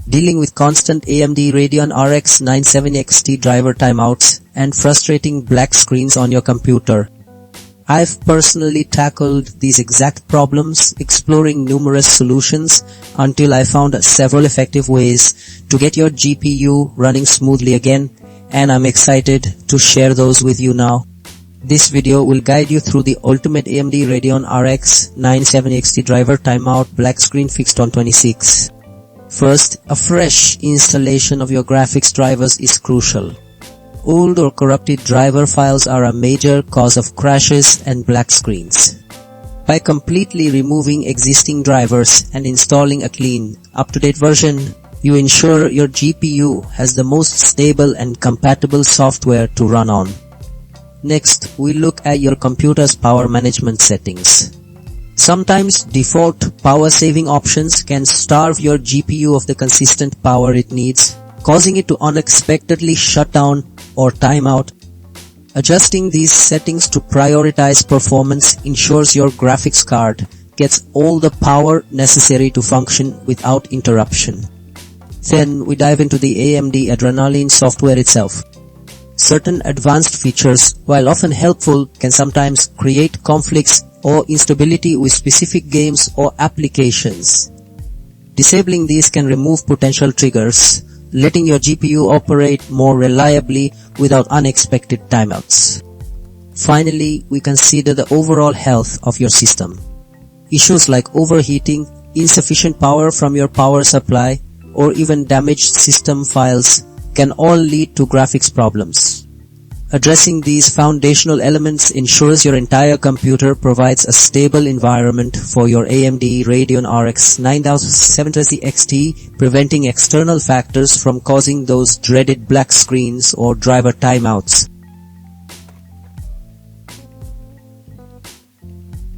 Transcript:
dealing with constant AMD Radeon RX 970XT driver timeouts and frustrating black screens on your computer. I've personally tackled these exact problems, exploring numerous solutions until I found several effective ways to get your GPU running smoothly again, and I'm excited to share those with you now. This video will guide you through the ultimate AMD Radeon RX 970XT driver timeout black screen fixed on 26. First, a fresh installation of your graphics drivers is crucial. Old or corrupted driver files are a major cause of crashes and black screens. By completely removing existing drivers and installing a clean, up-to-date version, you ensure your GPU has the most stable and compatible software to run on. Next, we look at your computer's power management settings. Sometimes default power saving options can starve your GPU of the consistent power it needs, causing it to unexpectedly shut down or time out. Adjusting these settings to prioritize performance ensures your graphics card gets all the power necessary to function without interruption. Then we dive into the AMD Adrenalin software itself. Certain advanced features, while often helpful, can sometimes create conflicts or instability with specific games or applications. Disabling these can remove potential triggers, letting your GPU operate more reliably without unexpected timeouts. Finally, we consider the overall health of your system. Issues like overheating, insufficient power from your power supply, or even damaged system files can all lead to graphics problems. Addressing these foundational elements ensures your entire computer provides a stable environment for your AMD Radeon RX 970XT, preventing external factors from causing those dreaded black screens or driver timeouts.